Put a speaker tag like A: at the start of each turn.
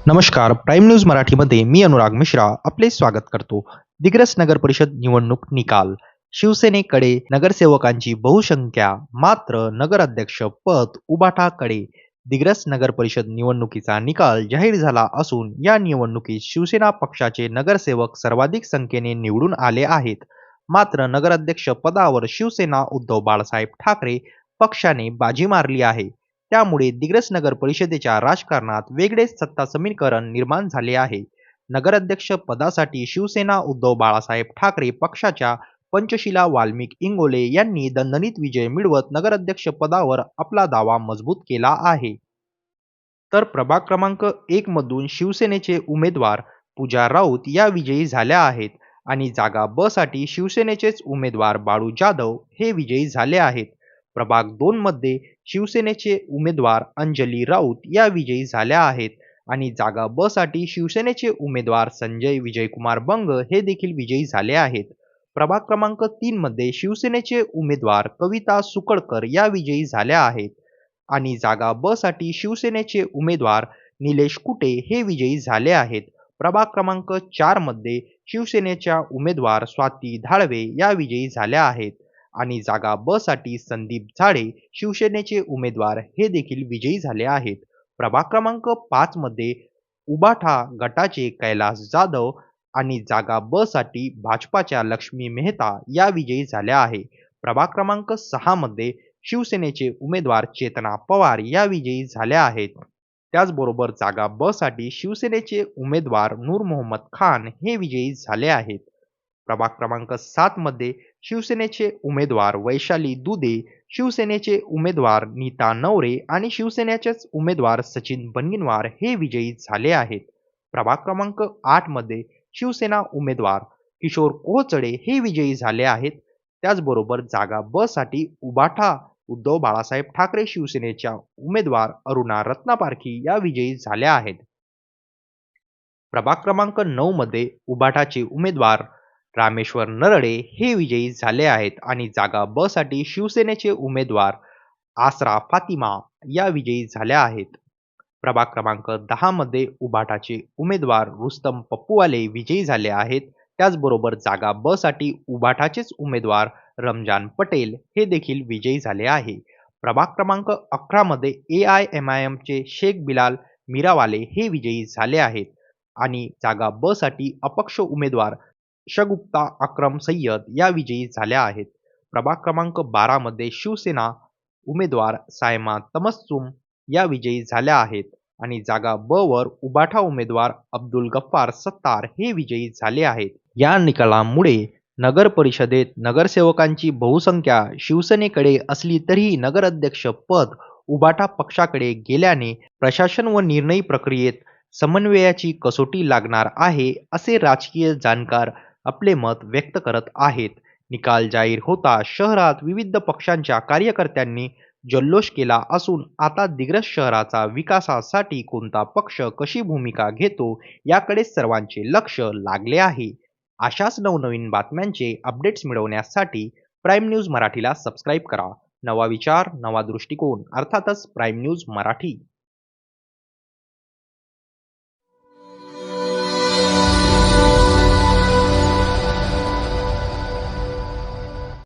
A: नमस्कार. Prime news मराठीमध्ये मी अनुराग मिश्रा आपले स्वागत करतो. दिग्रस नगर परिषद निवडणूक निकाल. शिवसेनेकडे नगरसेवकांची बहुसंख्या, मात्र नगराध्यक्ष पद उबाठाकडे. दिग्रस नगर परिषद निवडणुकीचा निकाल जाहीर झाला असून या निवडणुकीत शिवसेना पक्षाचे नगरसेवक सर्वाधिक संख्येने निवडून आले आहेत. मात्र नगराध्यक्ष पदावर शिवसेना उद्धव बाळासाहेब ठाकरे पक्षाने बाजी मारली आहे. त्यामुळे दिग्रस नगर परिषदेच्या राजकारणात वेगळेच सत्ता समीकरण निर्माण झाले आहे. नगराध्यक्ष पदासाठी शिवसेना उद्धव बाळासाहेब ठाकरे पक्षाच्या पंचशिला वाल्मिक इंगोले यांनी दणदणीत विजय मिळवत नगराध्यक्ष पदावर आपला दावा मजबूत केला आहे. तर प्रभाग क्रमांक 1 मधून शिवसेनेचे उमेदवार पूजा राऊत या विजयी झाल्या आहेत आणि जागा ब साठी शिवसेनेचेच उमेदवार बाळू जाधव हे विजयी झाले आहेत. प्रभाग 2 मध्ये शिवसेनेचे उमेदवार अंजली राऊत या विजयी झाल्या आहेत आणि जागा ब साठी शिवसेनेचे उमेदवार संजय विजयकुमार बंग हे देखील विजयी झाले आहेत. प्रभाग क्रमांक 3 मध्ये शिवसेनेचे उमेदवार कविता सुकडकर या विजयी झाल्या आहेत आणि जागा ब साठी शिवसेनेचे उमेदवार निलेश कुटे हे विजयी झाले आहेत. प्रभाग क्रमांक 4 मध्ये शिवसेनेच्या उमेदवार स्वाती धाळवे या विजयी झाल्या आहेत आणि जागा ब साठी संदीप झाडे शिवसेनेचे उमेदवार हे देखील विजयी झाले आहेत. प्रभाग क्रमांक 5 मध्ये उबाठा गटाचे कैलास जाधव आणि जागा ब साठी भाजपाच्या लक्ष्मी मेहता या विजयी झाल्या आहे. प्रभाग क्रमांक 6 मध्ये शिवसेनेचे उमेदवार चेतना पवार या विजयी झाल्या आहेत. त्याचबरोबर जागा ब साठी शिवसेनेचे उमेदवार नूर मोहम्मद खान हे विजयी झाले आहेत. प्रभाग क्रमांक 7 मध्ये शिवसेनेचे उमेदवार वैशाली दुधे, शिवसेनेचे उमेदवार नीता नवरे आणि शिवसेनेचेच उमेदवार सचिन बनगिनवार हे विजयी झाले आहेत. प्रभाग क्रमांक 8 मध्ये शिवसेना उमेदवार किशोर कोहचडे हे विजयी झाले आहेत. त्याचबरोबर जागा ब साठी उबाठा उद्धव बाळासाहेब ठाकरे शिवसेनेच्या उमेदवार अरुणा रत्नापारखी या विजयी झाल्या आहेत. प्रभाग क्रमांक 9 मध्ये उबाठाचे उमेदवार रामेश्वर नरडे हे विजयी झाले आहेत आणि जागा ब साठी शिवसेनेचे उमेदवार आसरा फातिमा या विजयी झाल्या आहेत. प्रभाग क्रमांक 10 मध्ये उबाठाचे उमेदवार रुस्तम पप्पूवाले विजयी झाले आहेत. त्याचबरोबर जागा ब साठी उबाठाचेच उमेदवार रमजान पटेल हे देखील विजयी झाले आहे. प्रभाग क्रमांक 11 मध्ये AIMIMचे शेख बिलाल मीरावाले हे विजयी झाले आहेत आणि जागा ब साठी अपक्ष उमेदवार शगुप्ता अक्रम सय्यद या विजयी झाल्या आहेत. प्रभाग क्रमांक 12 मध्ये शिवसेना उमेदवार सायमा तमस्सुम या विजयी झाल्या आहेत आणि जागा ब वर उबाठा उमेदवार अब्दुल गफ्फार सत्तार हे विजयी झाले आहेत. या निकालामुळे नगर परिषदेत नगरसेवकांची बहुसंख्या शिवसेनेकडे असली तरीही नगराध्यक्ष पद उबाठा पक्षाकडे गेल्याने प्रशासन व निर्णय प्रक्रियेत समन्वयाची कसोटी लागणार आहे असे राजकीय जाणकार आपले मत व्यक्त करत आहेत. निकाल जाहीर होता शहरात विविध पक्षांच्या कार्यकर्त्यांनी जल्लोष केला असून आता दिग्रस शहराचा विकासासाठी कोणता पक्ष कशी भूमिका घेतो याकडे सर्वांचे लक्ष लागले आहे. अशाच नवनवीन बातम्यांचे अपडेट्स मिळवण्यासाठी प्राईम न्यूज मराठीला सबस्क्राईब करा. नवा विचार, नवा दृष्टिकोन, अर्थातच प्राईम न्यूज मराठी.